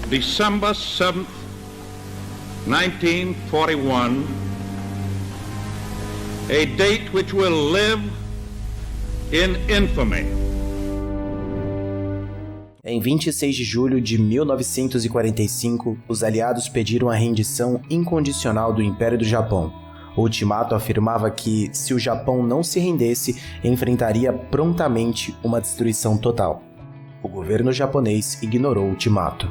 December 7th, 1941, a date which will live in infamy. Em 26 de julho de 1945, os aliados pediram a rendição incondicional do Império do Japão. O ultimato afirmava que, se o Japão não se rendesse, enfrentaria prontamente uma destruição total. O governo japonês ignorou o ultimato.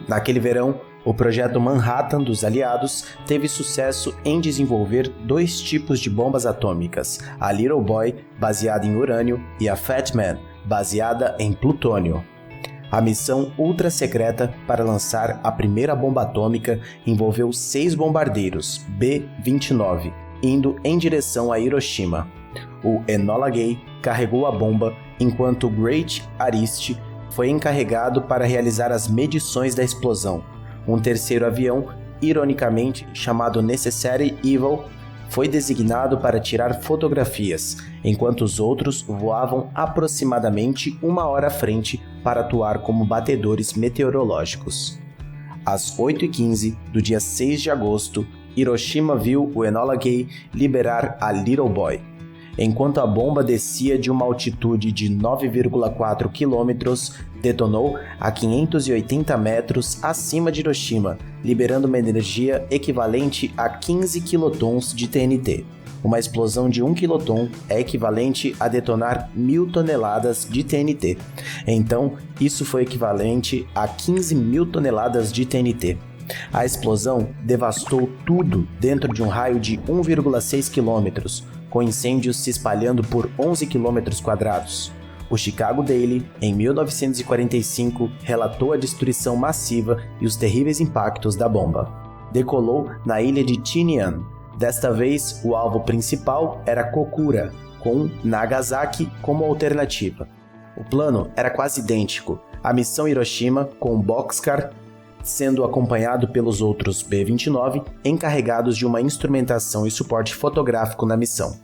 Naquele verão, o projeto Manhattan dos aliados teve sucesso em desenvolver dois tipos de bombas atômicas, a Little Boy, baseada em urânio, e a Fat Man, baseada em plutônio. A missão ultra-secreta para lançar a primeira bomba atômica envolveu 6 bombardeiros B-29, indo em direção a Hiroshima. O Enola Gay carregou a bomba, enquanto o Great Ariste foi encarregado para realizar as medições da explosão. Um terceiro avião, ironicamente chamado Necessary Evil, foi designado para tirar fotografias, enquanto os outros voavam aproximadamente 1 hora à frente para atuar como batedores meteorológicos. Às 8h15 do dia 6 de agosto, Hiroshima viu o Enola Gay liberar a Little Boy. Enquanto a bomba descia de uma altitude de 9,4 km, detonou a 580 metros acima de Hiroshima, liberando uma energia equivalente a 15 quilotons de TNT. Uma explosão de 1 quiloton é equivalente a detonar 1.000 toneladas de TNT. Então, isso foi equivalente a 15.000 toneladas de TNT. A explosão devastou tudo dentro de um raio de 1,6 km, com incêndios se espalhando por 11 km². O Chicago Daily, em 1945, relatou a destruição massiva e os terríveis impactos da bomba. Decolou na ilha de Tinian. Desta vez, o alvo principal era Kokura, com Nagasaki como alternativa. O plano era quase idêntico. A missão Hiroshima, com Bockscar, sendo acompanhado pelos outros B-29, encarregados de uma instrumentação e suporte fotográfico na missão.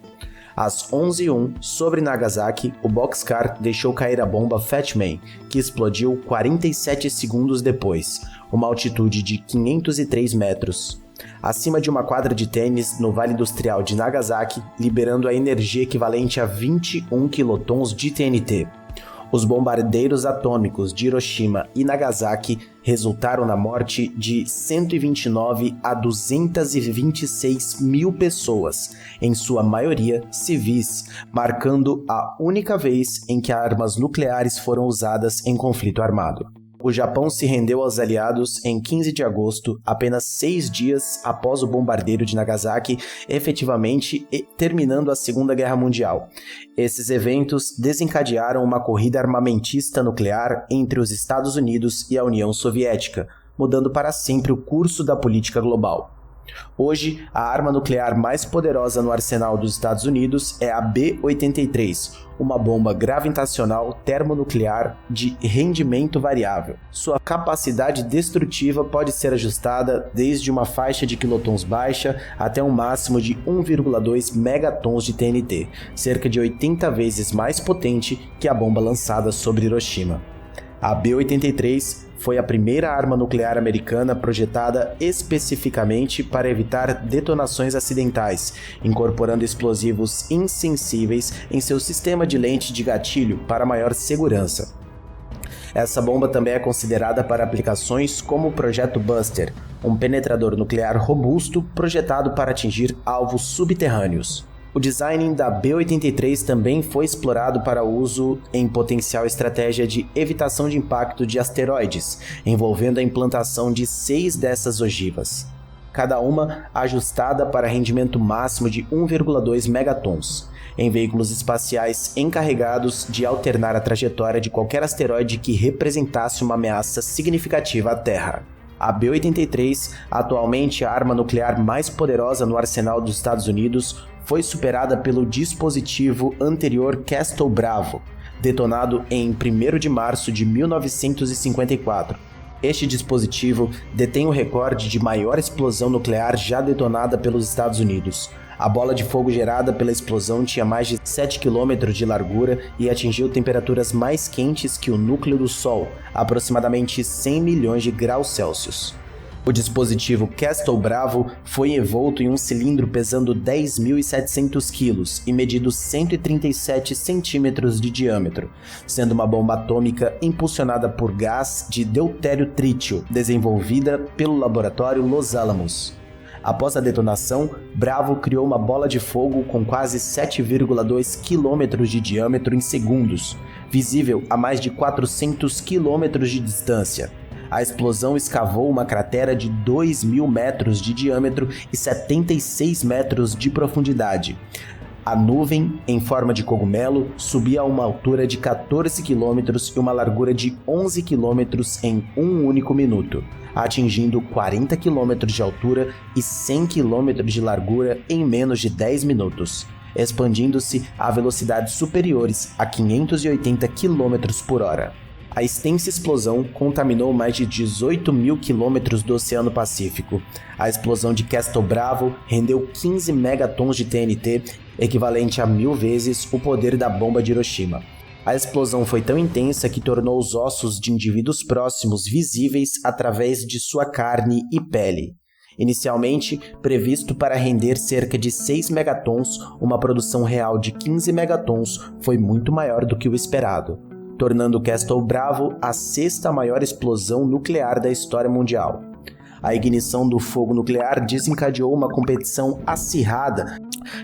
Às 11h01, sobre Nagasaki, o Bockscar deixou cair a bomba Fat Man, que explodiu 47 segundos depois, uma altitude de 503 metros, acima de uma quadra de tênis no Vale Industrial de Nagasaki, liberando a energia equivalente a 21 quilotons de TNT. Os bombardeiros atômicos de Hiroshima e Nagasaki resultaram na morte de 129 a 226 mil pessoas, em sua maioria civis, marcando a única vez em que armas nucleares foram usadas em conflito armado. O Japão se rendeu aos aliados em 15 de agosto, apenas 6 dias após o bombardeio de Nagasaki, efetivamente terminando a Segunda Guerra Mundial. Esses eventos desencadearam uma corrida armamentista nuclear entre os Estados Unidos e a União Soviética, mudando para sempre o curso da política global. Hoje, a arma nuclear mais poderosa no arsenal dos Estados Unidos é a B-83, uma bomba gravitacional termonuclear de rendimento variável. Sua capacidade destrutiva pode ser ajustada desde uma faixa de quilotons baixa até um máximo de 1,2 megatons de TNT, cerca de 80 vezes mais potente que a bomba lançada sobre Hiroshima. A B-83 foi a primeira arma nuclear americana projetada especificamente para evitar detonações acidentais, incorporando explosivos insensíveis em seu sistema de lente de gatilho para maior segurança. Essa bomba também é considerada para aplicações como o Projeto Buster, um penetrador nuclear robusto projetado para atingir alvos subterrâneos. O design da B-83 também foi explorado para uso em potencial estratégia de evitação de impacto de asteroides, envolvendo a implantação de 6 dessas ogivas, cada uma ajustada para rendimento máximo de 1,2 megatons, em veículos espaciais encarregados de alternar a trajetória de qualquer asteroide que representasse uma ameaça significativa à Terra. A B-83, atualmente a arma nuclear mais poderosa no arsenal dos Estados Unidos, foi superada pelo dispositivo anterior Castle Bravo, detonado em 1º de março de 1954. Este dispositivo detém o recorde de maior explosão nuclear já detonada pelos Estados Unidos. A bola de fogo gerada pela explosão tinha mais de 7 km de largura e atingiu temperaturas mais quentes que o núcleo do Sol, aproximadamente 100 milhões de graus Celsius. O dispositivo Castle Bravo foi envolto em um cilindro pesando 10.700 kg e medindo 137 centímetros de diâmetro, sendo uma bomba atômica impulsionada por gás de deutério-trítio, desenvolvida pelo laboratório Los Alamos. Após a detonação, Bravo criou uma bola de fogo com quase 7,2 km de diâmetro em segundos, visível a mais de 400 km de distância. A explosão escavou uma cratera de 2.000 metros de diâmetro e 76 metros de profundidade. A nuvem, em forma de cogumelo, subia a uma altura de 14 km e uma largura de 11 km em um único minuto, atingindo 40 km de altura e 100 km de largura em menos de 10 minutos, expandindo-se a velocidades superiores a 580 km por hora. A extensa explosão contaminou mais de 18.000 quilômetros do Oceano Pacífico. A explosão de Castle Bravo rendeu 15 megatons de TNT, equivalente a 1000 vezes o poder da bomba de Hiroshima. A explosão foi tão intensa que tornou os ossos de indivíduos próximos visíveis através de sua carne e pele. Inicialmente previsto para render cerca de 6 megatons, uma produção real de 15 megatons foi muito maior do que o esperado, tornando Castle Bravo a sexta maior explosão nuclear da história mundial. A ignição do fogo nuclear desencadeou uma competição acirrada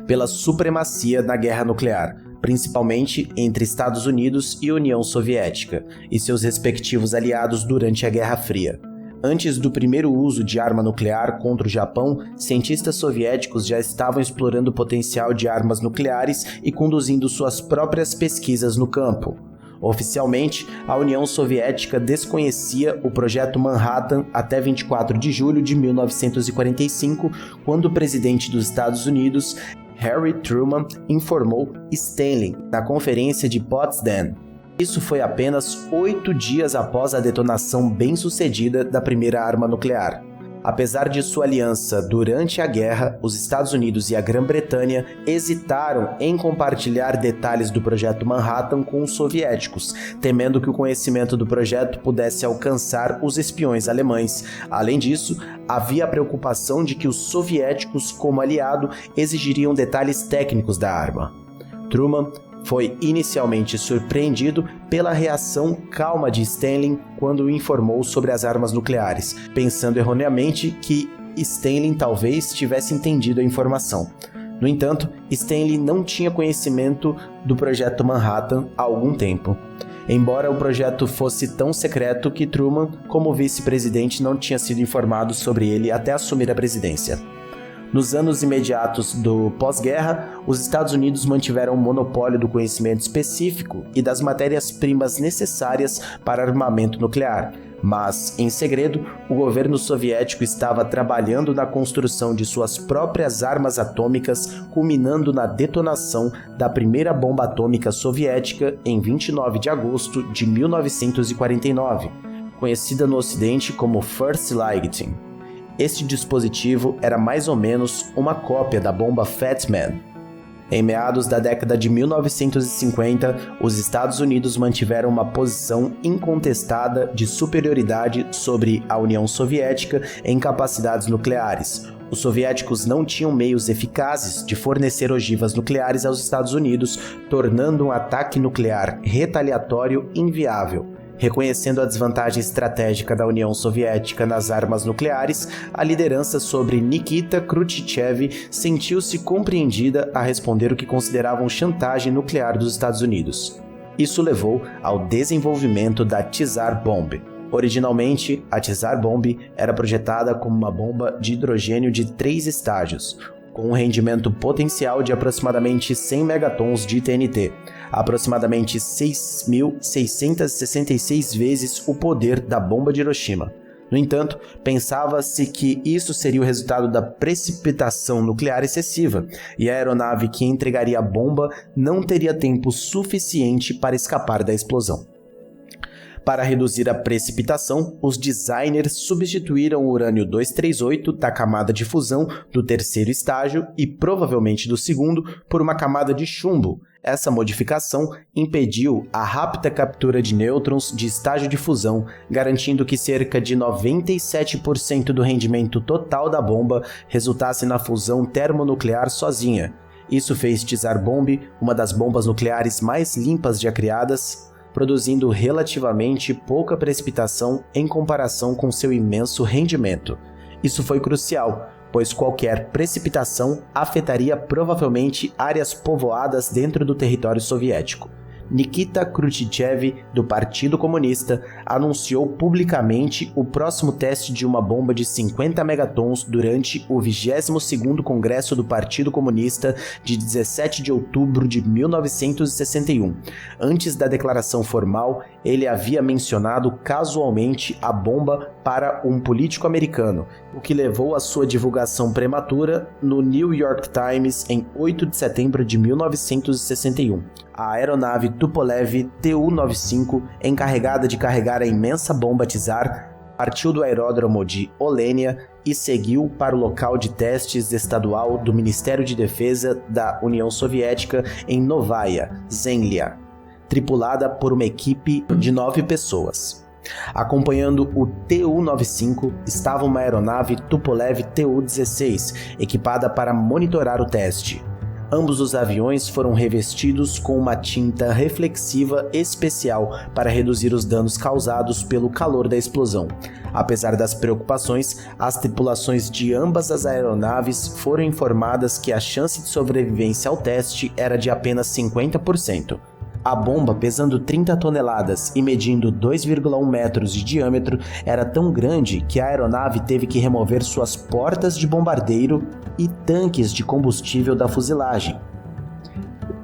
pela supremacia na guerra nuclear, principalmente entre Estados Unidos e União Soviética e seus respectivos aliados durante a Guerra Fria. Antes do primeiro uso de arma nuclear contra o Japão, cientistas soviéticos já estavam explorando o potencial de armas nucleares e conduzindo suas próprias pesquisas no campo. Oficialmente, a União Soviética desconhecia o Projeto Manhattan até 24 de julho de 1945, quando o presidente dos Estados Unidos, Harry Truman, informou Stalin na Conferência de Potsdam. Isso foi apenas 8 dias após a detonação bem-sucedida da primeira arma nuclear. Apesar de sua aliança durante a guerra, os Estados Unidos e a Grã-Bretanha hesitaram em compartilhar detalhes do Projeto Manhattan com os soviéticos, temendo que o conhecimento do projeto pudesse alcançar os espiões alemães. Além disso, havia a preocupação de que os soviéticos, como aliado, exigiriam detalhes técnicos da arma. Truman foi inicialmente surpreendido pela reação calma de Stalin quando informou sobre as armas nucleares, pensando erroneamente que Stalin talvez tivesse entendido a informação. No entanto, Stalin não tinha conhecimento do Projeto Manhattan há algum tempo, embora o projeto fosse tão secreto que Truman, como vice-presidente, não tinha sido informado sobre ele até assumir a presidência. Nos anos imediatos do pós-guerra, os Estados Unidos mantiveram o monopólio do conhecimento específico e das matérias-primas necessárias para armamento nuclear, mas, em segredo, o governo soviético estava trabalhando na construção de suas próprias armas atômicas, culminando na detonação da primeira bomba atômica soviética em 29 de agosto de 1949, conhecida no Ocidente como First Lighting. Este dispositivo era mais ou menos uma cópia da bomba Fat Man. Em meados da década de 1950, os Estados Unidos mantiveram uma posição incontestada de superioridade sobre a União Soviética em capacidades nucleares. Os soviéticos não tinham meios eficazes de fornecer ogivas nucleares aos Estados Unidos, tornando um ataque nuclear retaliatório inviável. Reconhecendo a desvantagem estratégica da União Soviética nas armas nucleares, a liderança sobre Nikita Khrushchev sentiu-se compreendida a responder o que consideravam chantagem nuclear dos Estados Unidos. Isso levou ao desenvolvimento da Tsar Bomb. Originalmente, a Tsar Bomb era projetada como uma bomba de hidrogênio de 3 estágios, com um rendimento potencial de aproximadamente 100 megatons de TNT, aproximadamente 6.666 vezes o poder da bomba de Hiroshima. No entanto, pensava-se que isso seria o resultado da precipitação nuclear excessiva, e a aeronave que entregaria a bomba não teria tempo suficiente para escapar da explosão. Para reduzir a precipitação, os designers substituíram o urânio 238 da camada de fusão do terceiro estágio e provavelmente do segundo por uma camada de chumbo. Essa modificação impediu a rápida captura de nêutrons de estágio de fusão, garantindo que cerca de 97% do rendimento total da bomba resultasse na fusão termonuclear sozinha. Isso fez Tsar Bomb uma das bombas nucleares mais limpas já criadas, produzindo relativamente pouca precipitação em comparação com seu imenso rendimento. Isso foi crucial, pois qualquer precipitação afetaria provavelmente áreas povoadas dentro do território soviético. Nikita Khrushchev, do Partido Comunista, anunciou publicamente o próximo teste de uma bomba de 50 megatons durante o 22º Congresso do Partido Comunista de 17 de outubro de 1961. Antes da declaração formal, ele havia mencionado casualmente a bomba para um político americano, o que levou à sua divulgação prematura no New York Times em 8 de setembro de 1961. A aeronave Tupolev Tu-95, encarregada de carregar a imensa bomba Tsar, partiu do aeródromo de Olenia e seguiu para o local de testes estadual do Ministério de Defesa da União Soviética em Novaya Zemlya, tripulada por uma equipe de 9 pessoas. Acompanhando o Tu-95 estava uma aeronave Tupolev Tu-16, equipada para monitorar o teste. Ambos os aviões foram revestidos com uma tinta reflexiva especial para reduzir os danos causados pelo calor da explosão. Apesar das preocupações, as tripulações de ambas as aeronaves foram informadas que a chance de sobrevivência ao teste era de apenas 50%. A bomba, pesando 30 toneladas e medindo 2,1 metros de diâmetro, era tão grande que a aeronave teve que remover suas portas de bombardeiro e tanques de combustível da fuselagem.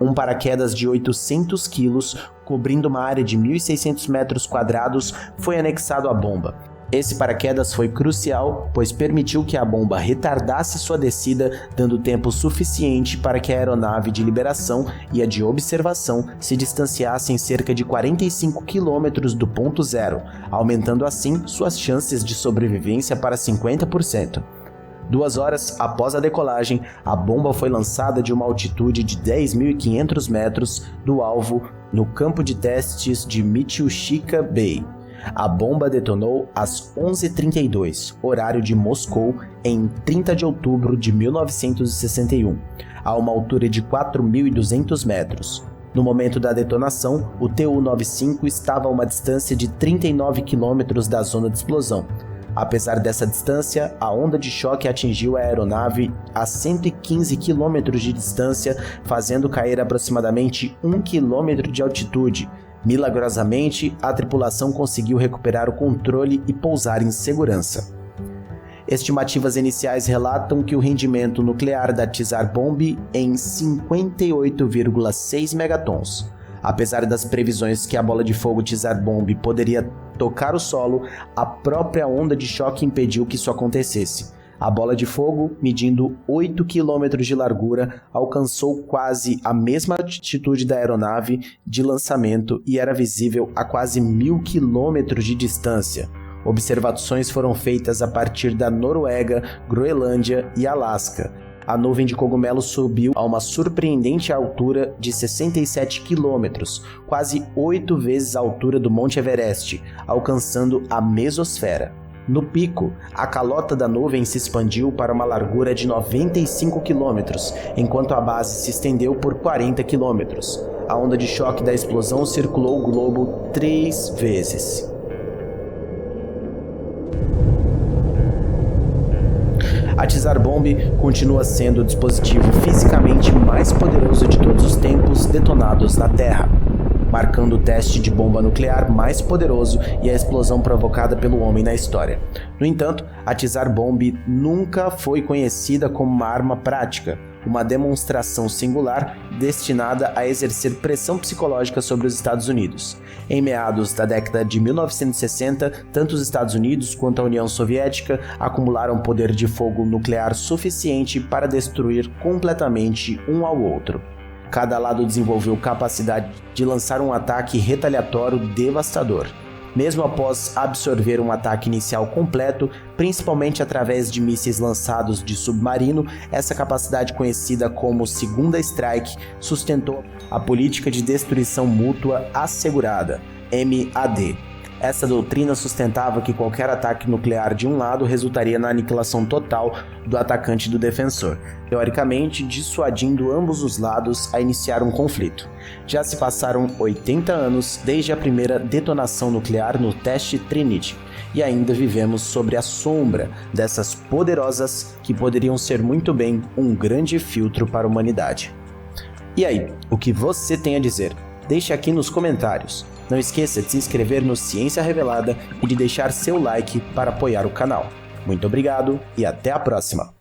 Um paraquedas de 800 quilos, cobrindo uma área de 1.600 metros quadrados, foi anexado à bomba. Esse paraquedas foi crucial, pois permitiu que a bomba retardasse sua descida, dando tempo suficiente para que a aeronave de liberação e a de observação se distanciassem cerca de 45 km do ponto zero, aumentando assim suas chances de sobrevivência para 50%. 2 horas após a decolagem, a bomba foi lançada de uma altitude de 10.500 metros do alvo no campo de testes de Mityushka Bay. A bomba detonou às 11h32, horário de Moscou, em 30 de outubro de 1961, a uma altura de 4.200 metros. No momento da detonação, o Tu-95 estava a uma distância de 39 km da zona de explosão. Apesar dessa distância, a onda de choque atingiu a aeronave a 115 km de distância, fazendo cair aproximadamente 1 km de altitude. Milagrosamente, a tripulação conseguiu recuperar o controle e pousar em segurança. Estimativas iniciais relatam que o rendimento nuclear da Tsar Bomb em 58,6 megatons. Apesar das previsões que a bola de fogo Tsar Bomb poderia tocar o solo, a própria onda de choque impediu que isso acontecesse. A bola de fogo, medindo 8 km de largura, alcançou quase a mesma altitude da aeronave de lançamento e era visível a quase 1.000 km de distância. Observações foram feitas a partir da Noruega, Groenlândia e Alasca. A nuvem de cogumelos subiu a uma surpreendente altura de 67 km, quase 8 vezes a altura do Monte Everest, alcançando a mesosfera. No pico, a calota da nuvem se expandiu para uma largura de 95 km, enquanto a base se estendeu por 40 km. A onda de choque da explosão circulou o globo 3 vezes. A Tsar Bomb continua sendo o dispositivo fisicamente mais poderoso de todos os tempos detonados na Terra, marcando o teste de bomba nuclear mais poderoso e a explosão provocada pelo homem na história. No entanto, a Tsar Bomb nunca foi conhecida como uma arma prática, uma demonstração singular destinada a exercer pressão psicológica sobre os Estados Unidos. Em meados da década de 1960, tanto os Estados Unidos quanto a União Soviética acumularam poder de fogo nuclear suficiente para destruir completamente um ao outro. Cada lado desenvolveu capacidade de lançar um ataque retaliatório devastador. Mesmo após absorver um ataque inicial completo, principalmente através de mísseis lançados de submarino, essa capacidade conhecida como Segunda Strike sustentou a política de destruição mútua assegurada, MAD. Essa doutrina sustentava que qualquer ataque nuclear de um lado resultaria na aniquilação total do atacante e do defensor, teoricamente dissuadindo ambos os lados a iniciar um conflito. Já se passaram 80 anos desde a primeira detonação nuclear no teste Trinity, e ainda vivemos sobre a sombra dessas poderosas que poderiam ser muito bem um grande filtro para a humanidade. E aí, o que você tem a dizer? Deixe aqui nos comentários. Não esqueça de se inscrever no Ciência Revelada e de deixar seu like para apoiar o canal. Muito obrigado e até a próxima!